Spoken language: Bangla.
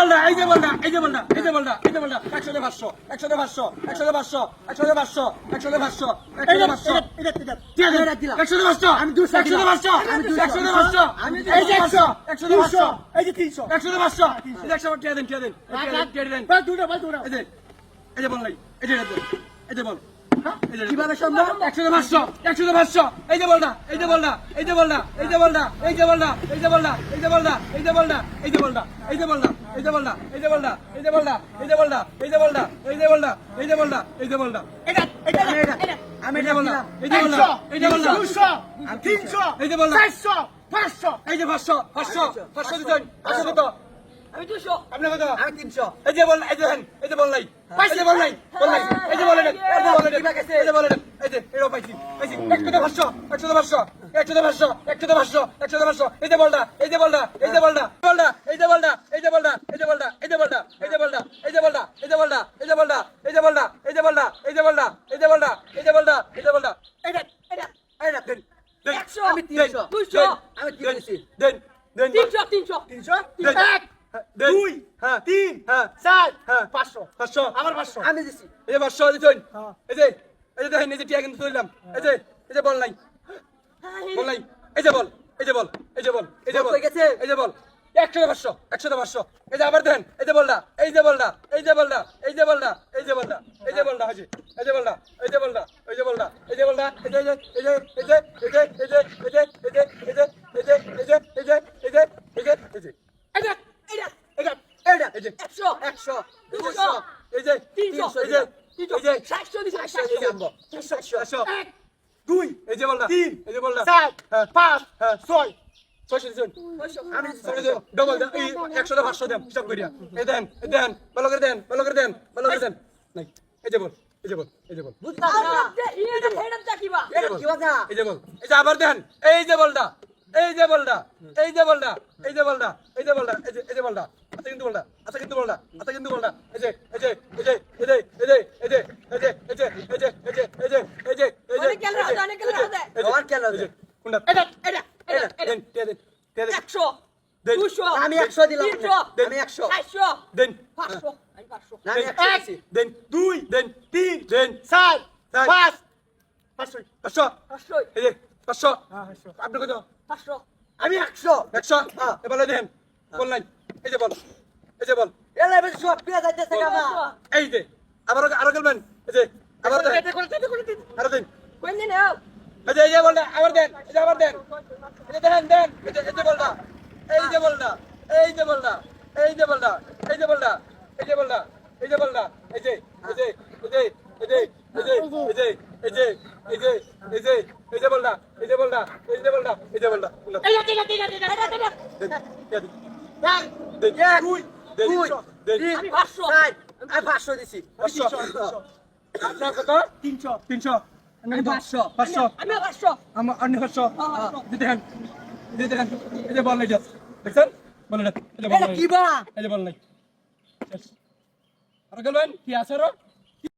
বলটা এই যে বলটা এই যে বলটা এই যে বলটা এই যে বলটা 100 500 100 500 100 500 100 500 100 500 100 500 এটা দিলাম 100 500 আমি 200 100 500 100 500 এই যে 100 100 500 এই যে 300 100 500 100 টিয়া দেন টিয়া দেন টিয়া দেন ভাই দুটো এই যে বল নাই এই যে এই যে বল কিভাবে সম্ভব 100 500 100 500 এই যে বলটা এই যে বলটা এই যে বলটা এই যে বলটা এই যে বলটা এই যে বলটা এই যে বলটা এই যে বলটা এই যে বলটা এই যে বলটা এই যে বলটা এই যে বলটা এই যে বলটা এই যে বলটা এই যে বলটা এই যে বলটা এই যে বলটা এই যে বলটা এটা আমি এই যে বলটা এই যে বলটা এই যে বলটা 200 300 এই যে বলটা 400 500 এই যে 500 500 500 দিতেন 500 কত আমি 200 আপনি কত আমি 300 এই যে বল এই যে এই যে বল নাই এই যে বল নাই এই যে বল নাই এই যে বল নাই এই যে বল নাই এই যে এরো পাইছি পাইছি 100 100 500 100 500 100 500 100 500 এই যে বলটা এই যে বলটা এই যে বলটা বলটা এই যে বলটা এই যে বলটা এই যে বলটা এই যে বলটা এই যে বলটা এই যে বলটা এই যে বলটা এই যে বলটা এই যে বলটা এই যে বলটা এই যে বলটা এই যে বলটা এই যে বলটা এই যে বলটা এটা এই দেন 100 আমি 300 200 আমি 300 দেন দেন 300 দেন 1 দেন 2 হ্যাঁ 3 হ্যাঁ 4 হ্যাঁ 500 500 আমার 500 আমি দিছি এই যে 500 দিতেন এই যে দেখেন এই যে টিয়া কিন্তু তুললাম এই যে বল নাই বল নাই এই যে বল এই যে বল এই যে বল এই যে বল কই গেছে এই যে বল 100 500 100 500 এই যে আবার দেন এই যে বলটা এই যে বলটা এই যে বলটা এই যে বলটা এই যে বলটা এই যে বলটা হাজি এই যে বলটা এই যে বলটা এই যে বলটা এই যে বলটা এই যে এই যে এই যে এই যে এই যে এই যে এই যে এই যে এই যে এই যে এই যে এই যে এই যে এই যে এটা এটা এই যে 100 100 200 এই যে 300 এই যে এই যে 700 দিছি 700 1 2 এই যে বলটা এই যে বলটা 4 5 হ্যাঁ 6 600 দিছেন আমি ডবল দেন এই 100 টা 500 দেন হিসাব করিয়া এই দেন ভালো করে দেন ভালো করে দেন ভালো করে দেন নাই এই যে বল এই যে বল এই যে বল বুঝতাম না এটা ফেরত কিবা এটা কিবা না এই যে বল এই যে আবার দেন এই যে বলটা এই যে বলটা এই যে বলটা এই যে বলটা এই যে বলটা এই যে বলটা আচ্ছা কিন্তু বলটা আচ্ছা কিন্তু বলটা আচ্ছা কিন্তু বলটা এই যে এই যে এই যে এই যে এই যে এই যে এই যে এই যে এই যে এই যে এই যে এই যে এই যে অনেক খেলা আছে অনেক খেলা আছে আমার খেলা আছে কোনটা এটা দেন 100 দেন 200 আমি 100 দিলাম আমি 100 400 দেন 500 আমি 500 আমি 100 দেন 2 দেন 3 দেন 4 5 500 500 এই যে 500 আপনি কত 500 আমি 100 100 এবারে দেন বল নাই এই যে বল এই যে বল এলা বেশ সব পেয়ে যাইতেছে কামা এই যে আরো গেলবেন এই যে আবার দেন আরো দেন কোন দিন নাও এই যে বলটা আবার দেন এই যে আবার দেন এই যে দেন এই যে বলটা এই যে বলটা এই যে বলটা এই যে বলটা এই যে বলটা এই যে বলটা এই যে বলটা এই যে এই যে এই যে এই যে এই যে এই যে এই যে এই যে এই যে বলটা এই যে বলটা এই যে বলটা এই যে বলটা এই আমি 500 আমি 500 দিছি 500 আপনার কত 300 আমি 500 আমি 500 আমার অন্য 500 দিতে দেন এই যে বল নাই জাস্ট দেখছেন বল নাই এই যে বল নাই কিবা এই যে বল নাই আর গেলেন কি আছে আরো